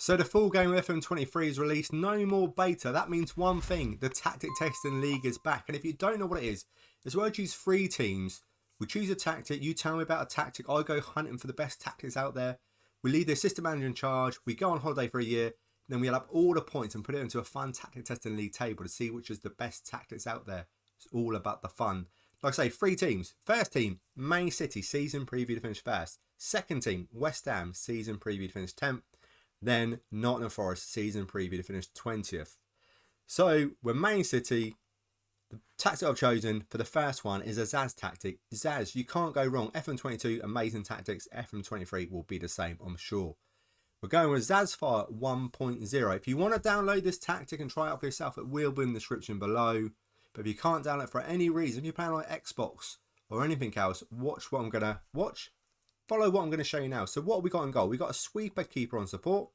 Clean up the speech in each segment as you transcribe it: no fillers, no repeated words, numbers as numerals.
So the full game of FM23 is released, no more beta. That means one thing, the Tactic Testing League is back. And if you don't know what it is where I choose 3 teams. We choose a tactic, you tell me about a tactic, I go hunting for the best tactics out there. We leave the assistant manager in charge, we go on holiday for a year, then we add up all the points and put it into a fun Tactic Testing League table to see which is the best tactics out there. It's all about the fun. Like I say, 3 teams. First team, Man City, season preview to finish first. Second team, West Ham, season preview to finish 10th. Then Nottingham Forest, season preview to finish 20th. So we're Man City. The tactic I've chosen for the first one is a ZaZ tactic. ZaZ, you can't go wrong. FM22, amazing tactics. FM23 will be the same, I'm sure. We're going with ZaZ Fire 1.0. If you want to download this tactic and try it out for yourself, it will be in the description below. But if you can't download it for any reason, if you're playing on Xbox or anything else, watch what I'm going to watch. Follow what I'm going to show you now. So what have we got in goal? We've got a sweeper keeper on support.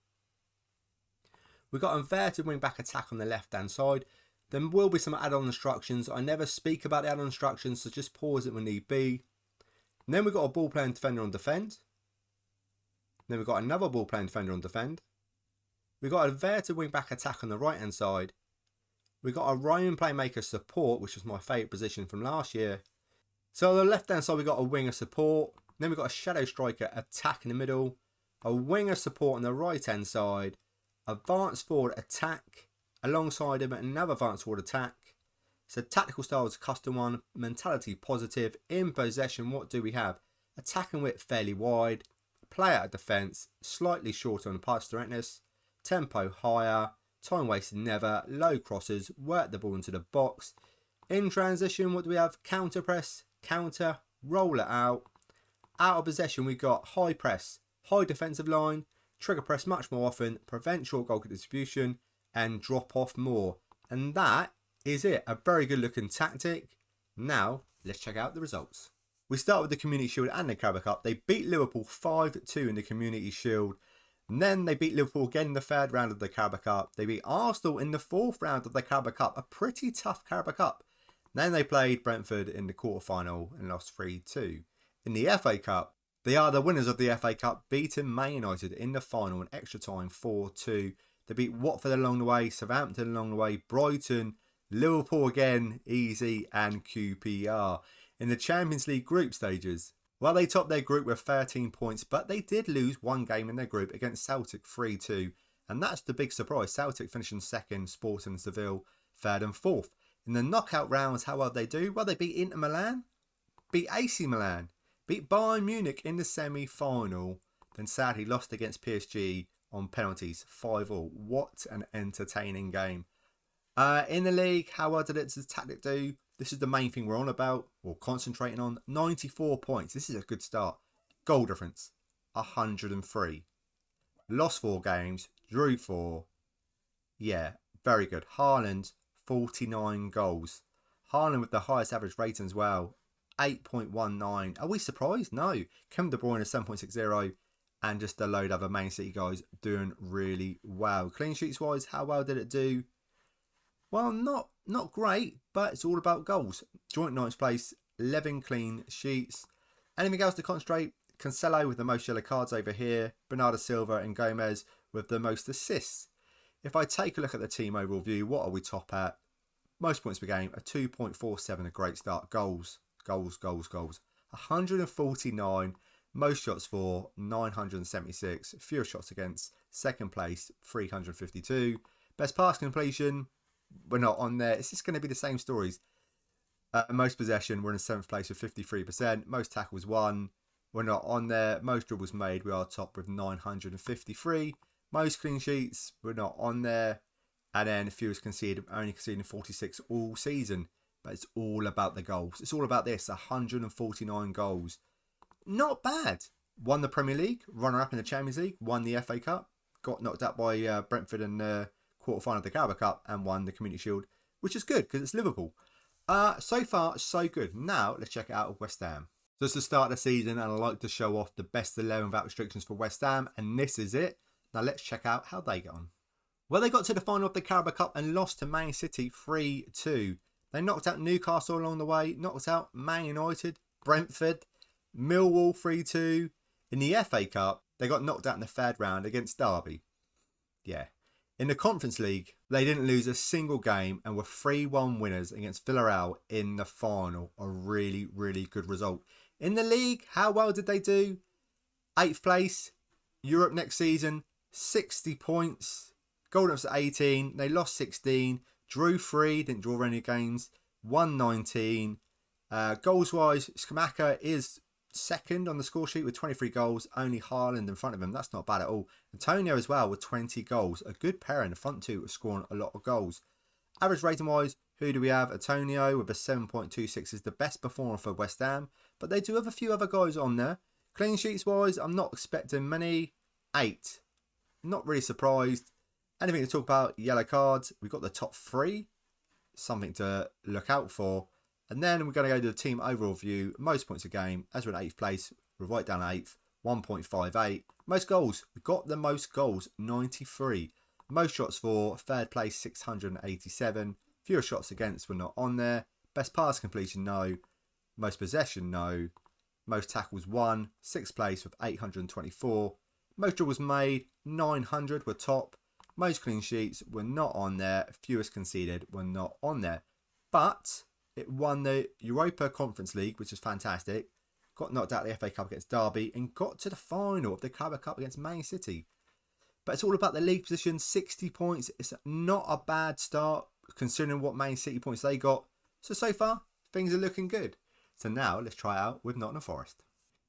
We've got inverted wing back attack on the left hand side. There will be some add-on instructions. I never speak about the add-on instructions, so just pause it when need be. And then we've got a ball playing defender on defend. Then we've got another ball playing defender on defend. We've got a inverted wing back attack on the right hand side. We've got a Roman playmaker support, which was my favourite position from last year. So on the left hand side we've got a winger support. Then we've got a shadow striker attack in the middle. A winger support on the right hand side. Advanced forward attack. Alongside him another advanced forward attack. So tactical style is a custom one. Mentality positive. In possession, what do we have? Attack and width fairly wide. Player at defence, slightly shorter on pass directness. Tempo higher. Time wasted never. Low crosses. Work the ball into the box. In transition, what do we have? Counter press. Counter. Roll it out. Out of possession, we got high press. High defensive line. Trigger press much more often. Prevent short goal distribution. And drop off more. And that is it. A very good looking tactic. Now, let's check out the results. We start with the Community Shield and the Carabao Cup. They beat Liverpool 5-2 in the Community Shield. And then they beat Liverpool again in the 3rd round of the Carabao Cup. They beat Arsenal in the 4th round of the Carabao Cup. A pretty tough Carabao Cup. Then they played Brentford in the quarter-final and lost 3-2. In the FA Cup, they are the winners of the FA Cup, beating Man United in the final in extra time 4-2. They beat Watford along the way, Southampton along the way, Brighton, Liverpool again, easy, and QPR. In the Champions League group stages, well, they topped their group with 13 points, but they did lose one game in their group against Celtic 3-2. And that's the big surprise. Celtic finishing 2nd, Sporting and Seville 3rd and 4th. In the knockout rounds, how well they do? Well, they beat Inter Milan, beat AC Milan, beat Bayern Munich in the semi-final, then sadly lost against PSG on penalties 5-all. What an entertaining game. In the league, how well did its tactic do? This is the main thing we're on about, or concentrating on. 94 points. This is a good start. Goal difference, 103. Lost 4 games, drew 4. Yeah, very good. Haaland, 49 goals. Haaland with the highest average rating as well, 8.19. Are we surprised? No. Kevin De Bruyne is 7.60. And just a load of other Man City guys doing really well. Clean sheets wise, how well did it do? Well, not great, but it's all about goals. Joint 9th place, 11 clean sheets. Anything else to concentrate? Cancelo with the most yellow cards over here. Bernardo Silva and Gomez with the most assists. If I take a look at the team overall view, what are we top at? Most points per game, a 2.47, a great start. Goals. 149. Most shots for, 976. Fewest shots against, 2nd place, 352. Best pass completion, we're not on there. It's just going to be the same stories. Most possession, we're in 7th place with 53%. Most tackles won, we're not on there. Most dribbles made, we are top with 953. Most clean sheets, we're not on there. And then fewest conceded, only conceding 46 all season. But it's all about the goals. It's all about this, 149 goals. Not bad. Won the Premier League, runner-up in the Champions League, won the FA Cup, got knocked out by Brentford in the quarter-final of the Carabao Cup, and won the Community Shield, which is good because it's Liverpool. So far, so good. Now, let's check it out of West Ham. So it's the start of the season, and I like to show off the best 11 without restrictions for West Ham, and this is it. Now, let's check out how they get on. Well, they got to the final of the Carabao Cup and lost to Man City 3-2. They knocked out Newcastle along the way, knocked out Man United, Brentford, Millwall 3-2. In the FA Cup, they got knocked out in the 3rd round against Derby. Yeah. In the Conference League, they didn't lose a single game and were 3-1 winners against Villarreal in the final. A really, really good result. In the league, how well did they do? 8th place, Europe next season, 60 points. Golden Ups at 18, they lost 16, drew 3, didn't draw any games, won 19. Goals-wise, Skamaka is second on the score sheet with 23 goals, only Haaland in front of him. That's not bad at all. Antonio as well with 20 goals. A good pair in the front two are scoring a lot of goals. Average rating wise, who do we have? Antonio with a 7.26 is the best performer for West Ham, but they do have a few other guys on there. Clean sheets wise, I'm not expecting many. 8. Not really surprised. Anything to talk about? Yellow cards. We've got the top 3. Something to look out for. And then we're going to go to the team overall view. Most points a game. As we're in 8th place, we're right down 8th. 1.58. Most goals. We've got the most goals. 93. Most shots for. 3rd place. 687. Fewer shots against. We're not on there. Best pass completion. No. Most possession. No. Most tackles. 1. 6th place with 824. Most dribbles made. 900 were top. Most clean sheets were not on there. Fewest conceded were not on there. But it won the Europa Conference League, which is fantastic. Got knocked out of the FA Cup against Derby and got to the final of the Carabao Cup against Man City. But it's all about the league position. 60 points. It's not a bad start considering what Man City points they got. So far, things are looking good. So now let's try it out with Nottingham Forest.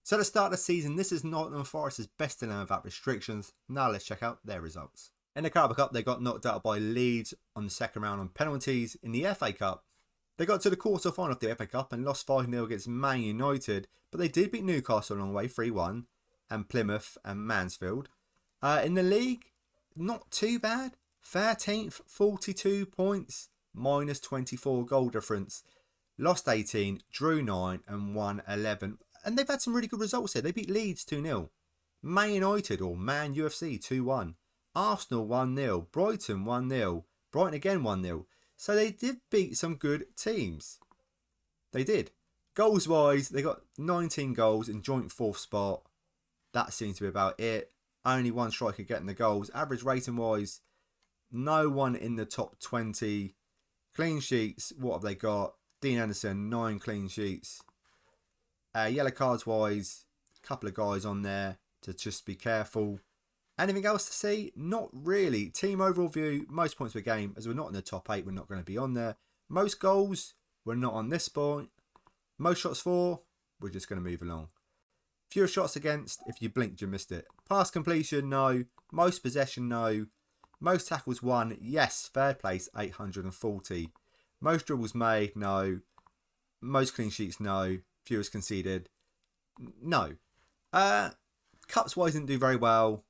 So to start the season, this is Nottingham Forest's best 11 without restrictions. Now let's check out their results. In the Carabao Cup, they got knocked out by Leeds on the second round on penalties. In the FA Cup, they got to the quarter final of the FA Cup and lost 5-0 against Man United, but they did beat Newcastle along the way 3-1 and Plymouth and Mansfield. In the league, not too bad. 13th, 42 points, minus 24 goal difference. Lost 18, drew 9 and won 11. And they've had some really good results here. They beat Leeds 2-0. Man United or Man UFC 2-1. Arsenal 1-0. Brighton 1-0. Brighton again 1-0. So they did beat some good teams. They did. Goals wise, they got 19 goals in joint 4th spot. That seems to be about it. Only one striker getting the goals. Average rating wise, no one in the top 20. Clean sheets, what have they got? Dean Anderson, 9 clean sheets. Yellow cards wise, a couple of guys on there to just be careful. Anything else to see? Not really. Team overall view, most points per game. As we're not in the top 8, we're not going to be on there. Most goals, we're not on this point. Most shots for, we're just going to move along. Fewer shots against, if you blinked, you missed it. Pass completion, no. Most possession, no. Most tackles won, yes. 3rd place, 840. Most dribbles made, no. Most clean sheets, no. Fewest conceded, no. Cups wise didn't do very well.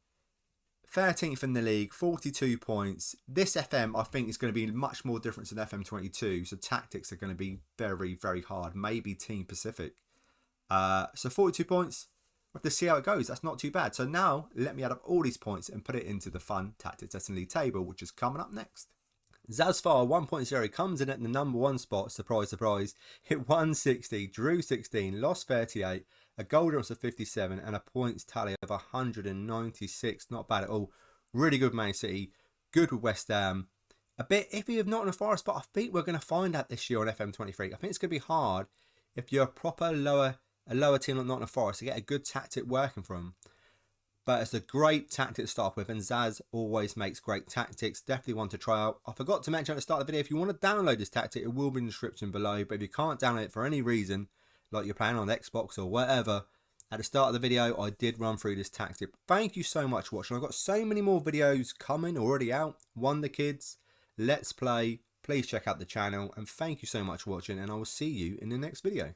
13th in the league, 42 points. This FM, I think, is going to be much more different than FM23. So tactics are going to be very, very hard. Maybe Team Pacific. So 42 points. We'll have to see how it goes. That's not too bad. So now, let me add up all these points and put it into the fun Tactics Testing League table, which is coming up next. ZaZ 1.0 comes in at the number 1 spot. Surprise, surprise. Hit 160, drew 16, lost 38. A goal difference of 57 and a points tally of 196. Not bad at all. Really good Man City. Good with West Ham. A bit iffy with Nottingham Forest, but I think we're going to find out this year on FM23. I think it's going to be hard if you're a proper lower team like Nottingham Forest to get a good tactic working for them. But it's a great tactic to start with, and ZaZ always makes great tactics. Definitely one to try out. I forgot to mention at the start of the video, if you want to download this tactic, it will be in the description below. But if you can't download it for any reason, like you're playing on Xbox or whatever, at the start of the video I did run through this tactic. Thank you so much for watching. I've got so many more videos coming already out. Wonder Kids, Let's Play. Please check out the channel, and thank you so much for watching, and I will see you in the next video.